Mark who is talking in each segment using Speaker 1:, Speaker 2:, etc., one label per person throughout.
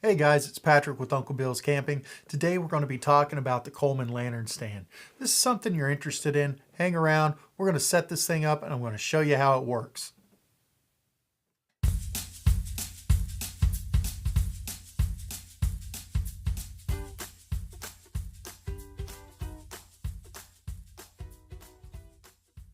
Speaker 1: Hey guys, it's Patrick with Uncle Bill's Camping. Today we're going to be talking about the Coleman lantern stand. This is something you're interested in. Hang around. We're going to set this thing up and I'm going to show you how it works.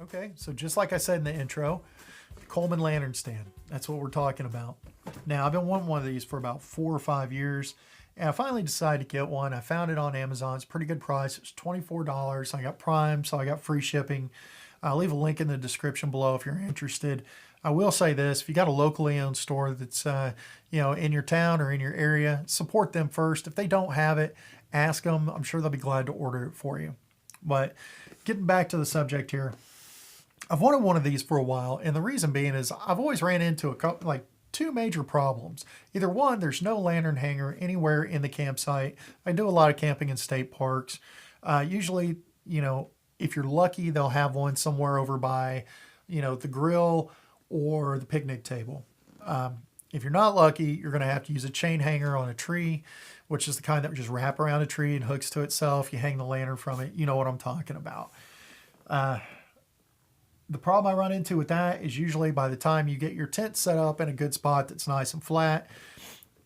Speaker 1: Okay, so just like I said in the intro, Coleman lantern stand. That's what we're talking about. Now, I've been wanting one of these for about 4 or 5 years, and I finally decided to get one. I found it on Amazon. It's a pretty good price. It's $24. I got Prime, so I got free shipping. I'll leave a link in the description below if you're interested. I will say this: if you got a locally owned store that's in your town or in your area, support them first. If they don't have it, ask them. I'm sure they'll be glad to order it for you. But getting back to the subject here, I've wanted one of these for a while, and the reason being is I've always ran into a couple, like two major problems. Either one, there's no lantern hanger anywhere in the campsite. I do a lot of camping in state parks. Usually, if you're lucky, they'll have one somewhere over by, the grill or the picnic table. If you're not lucky, you're going to have to use a chain hanger on a tree, which is the kind that would just wrap around a tree and hooks to itself. You hang the lantern from it. You know what I'm talking about. The problem I run into with that is usually by the time you get your tent set up in a good spot that's nice and flat,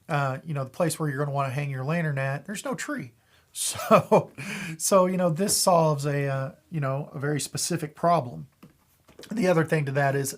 Speaker 1: the place where you're going to want to hang your lantern at, there's no tree. So this solves a very specific problem. The other thing to that is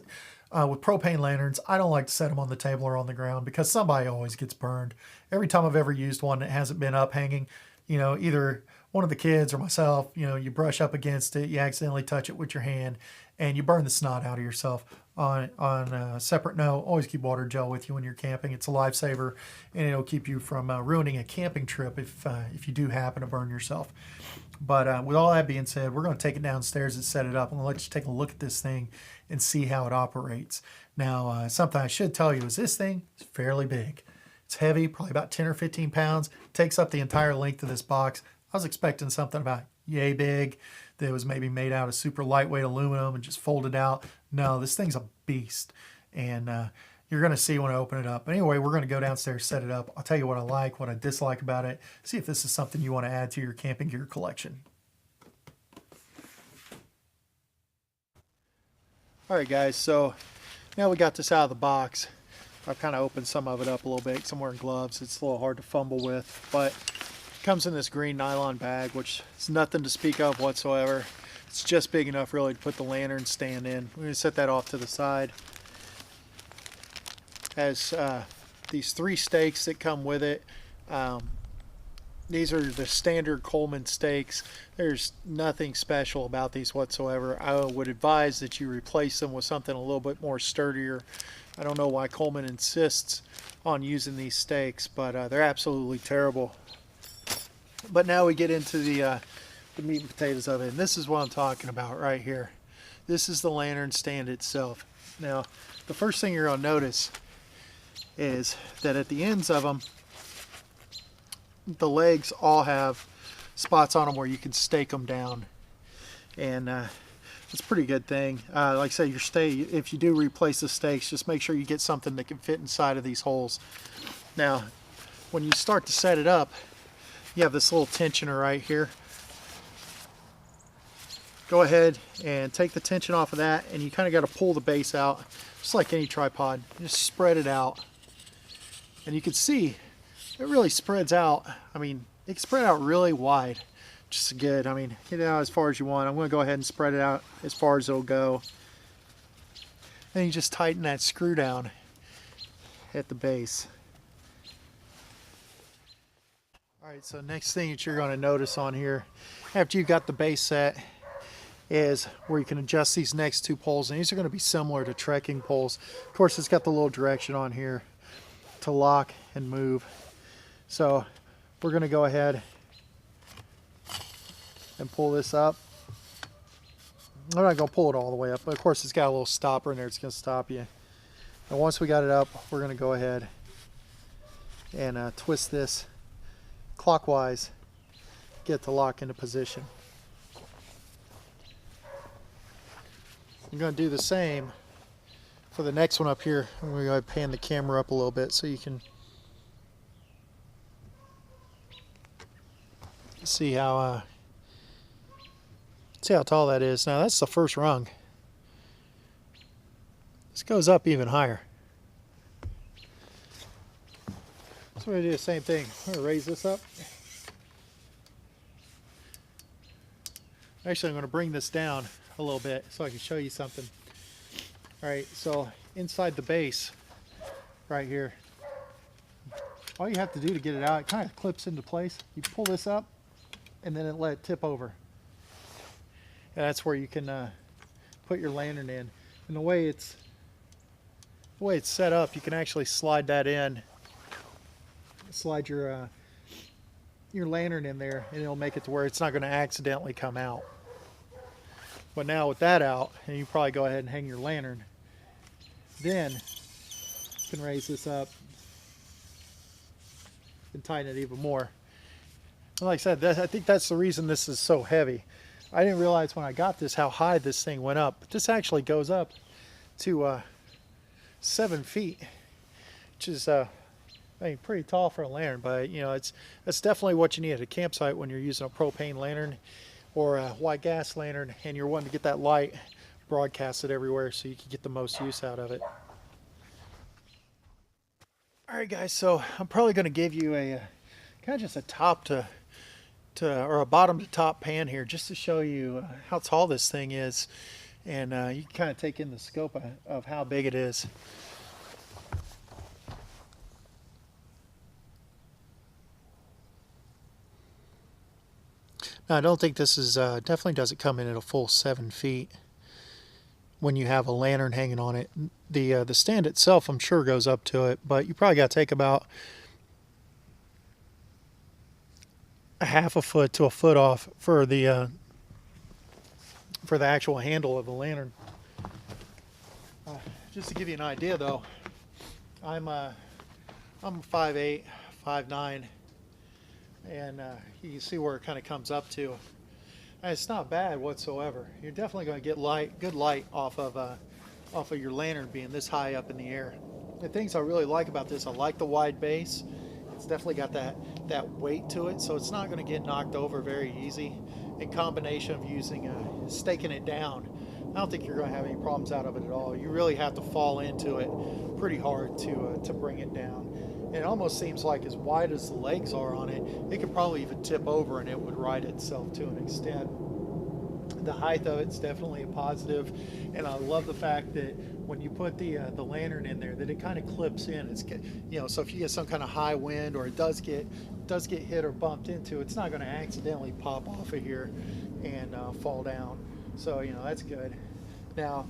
Speaker 1: with propane lanterns, I don't like to set them on the table or on the ground because somebody always gets burned. Every time I've ever used one that hasn't been up hanging, either one of the kids or myself, you brush up against it, you accidentally touch it with your hand, and you burn the snot out of yourself. On a separate note, always keep water gel with you when you're camping. It's a lifesaver, and it'll keep you from ruining a camping trip if you do happen to burn yourself. But with all that being said, we're going to take it downstairs and set it up. I'm going to let you take a look at this thing and see how it operates. Now, something I should tell you is this thing is fairly big. It's heavy, probably about 10 or 15 pounds. It takes up the entire length of this box. I was expecting something about yay big that was maybe made out of super lightweight aluminum and just folded out. No, this thing's a beast. And you're going to see when I open it up. But anyway, we're going to go downstairs, set it up. I'll tell you what I like, what I dislike about it. See if this is something you want to add to your camping gear collection. All right, guys, so now we got this out of the box. I've kind of opened some of it up a little bit. I'm wearing gloves. It's a little hard to fumble with, but it comes in this green nylon bag, which is nothing to speak of whatsoever. It's just big enough really to put the lantern stand in. We're going to set that off to the side. Has these 3 stakes that come with it. These are the standard Coleman stakes. There's nothing special about these whatsoever. I would advise that you replace them with something a little bit more sturdier. I don't know why Coleman insists on using these stakes, but they're absolutely terrible. But now we get into the meat and potatoes of it, and this is what I'm talking about right here. This is the lantern stand itself. Now, the first thing you're going to notice is that at the ends of them, the legs all have spots on them where you can stake them down, and it's a pretty good thing. Like I say, if you do replace the stakes, just make sure you get something that can fit inside of these holes. Now, when you start to set it up, you have this little tensioner right here. Go ahead and take the tension off of that, and you kind of got to pull the base out, just like any tripod. Just spread it out, and you can see it really spreads out. I mean, it can spread out really wide, which is good. I mean, get it out as far as you want. I'm going to go ahead and spread it out as far as it'll go. Then you just tighten that screw down at the base. Alright, so next thing that you're going to notice on here, after you've got the base set, is where you can adjust these next 2 poles. And these are going to be similar to trekking poles. Of course, it's got the little direction on here to lock and move. So we're going to go ahead and pull this up. I'm not going to pull it all the way up, but of course it's got a little stopper in there. It's going to stop you. And once we got it up, we're going to go ahead and twist this clockwise, get to lock into position. I'm going to do the same for the next one up here. I'm going to go ahead and pan the camera up a little bit so you can see how tall that is. Now that's the first rung. This goes up even higher. So we're going to do the same thing. I'm going to raise this up. Actually, I'm going to bring this down a little bit so I can show you something. All right, so inside the base right here, all you have to do to get it out, it kind of clips into place. You pull this up and then let it tip over. And that's where you can put your lantern in. And the way it's set up, you can actually slide that in. Slide your lantern in there, and it'll make it to where it's not going to accidentally come out. But now with that out, and you probably go ahead and hang your lantern, then you can raise this up and tighten it even more. And like I said, I think that's the reason this is so heavy. I didn't realize when I got this how high this thing went up, but this actually goes up to 7 feet, which is I mean, pretty tall for a lantern, but you know, that's definitely what you need at a campsite when you're using a propane lantern or a white gas lantern and you're wanting to get that light broadcasted everywhere so you can get the most use out of it. All right, guys, so I'm probably going to give you a kind of just a top to or a bottom to top pan here just to show you how tall this thing is, and you can kind of take in the scope of how big it is. Now, I don't think this is definitely doesn't come in at a full 7 feet when you have a lantern hanging on it. The stand itself, I'm sure, goes up to it, but you probably got to take about a half a foot to a foot off for the actual handle of the lantern. Just to give you an idea, though, I'm 5'8", 5'9", and you can see where it kind of comes up to. And it's not bad whatsoever. You're definitely going to get good light off of your lantern being this high up in the air. The things I really like about this, I like the wide base. It's definitely got that weight to it, so it's not going to get knocked over very easy. In combination of using staking it down, I don't think you're going to have any problems out of it at all. You really have to fall into it pretty hard to bring it down. And it almost seems like as wide as the legs are on it, it could probably even tip over and it would right itself to an extent. The height of it's definitely a positive, and I love the fact that when you put the lantern in there, that it kind of clips in. It's, you know, so if you get some kind of high wind or it does get hit or bumped into, it's not going to accidentally pop off of here and fall down. So you know, that's good. Now,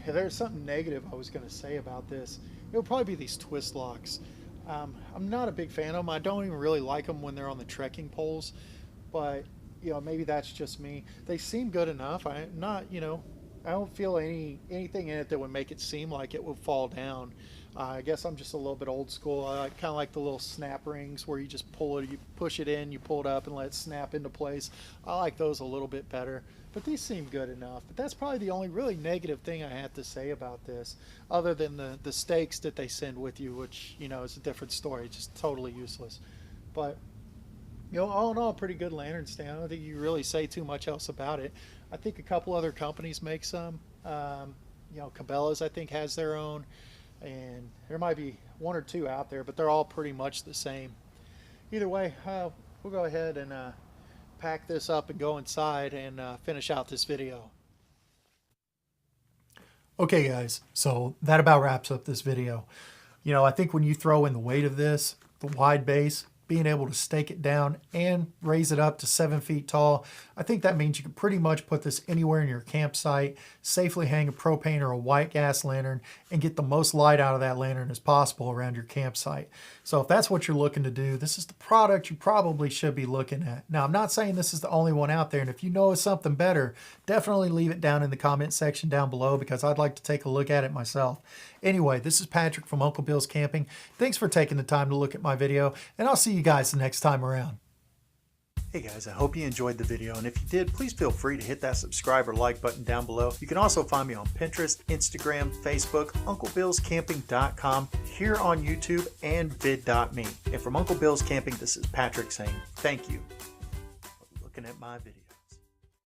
Speaker 1: there's something negative I was going to say about this. It would probably be these twist locks. I'm not a big fan of them. I don't even really like them when they're on the trekking poles, but you know, maybe that's just me. They seem good enough. I don't feel anything in it that would make it seem like it would fall down. I guess I'm just a little bit old school. I kind of like the little snap rings where you just pull it, you push it in, you pull it up and let it snap into place. I like those a little bit better, but these seem good enough. But that's probably the only really negative thing I have to say about this, other than the stakes that they send with you, which, you know, is a different story, just totally useless. But you know, all in all, a pretty good lantern stand. I don't think you really say too much else about it. I think a couple other companies make some. You know, Cabela's, I think, has their own, and there might be one or two out there, but they're all pretty much the same. Either way, we'll go ahead and pack this up and go inside and finish out this video. Okay, guys, so that about wraps up this video. You know, I think when you throw in the weight of this, the wide base, being able to stake it down and raise it up to 7 feet tall, I think that means you can pretty much put this anywhere in your campsite, safely hang a propane or a white gas lantern, and get the most light out of that lantern as possible around your campsite. So if that's what you're looking to do, this is the product you probably should be looking at. Now, I'm not saying this is the only one out there, and if you know of something better, definitely leave it down in the comment section down below, because I'd like to take a look at it myself. Anyway, this is Patrick from Uncle Bill's Camping. Thanks for taking the time to look at my video, and I'll see you guys the next time around. Hey guys, I hope you enjoyed the video, and if you did, please feel free to hit that subscribe or like button down below. You can also find me on Pinterest, Instagram, Facebook, UncleBillsCamping.com, here on YouTube, and vid.me. And from Uncle Bill's Camping, this is Patrick saying thank you for looking at my video.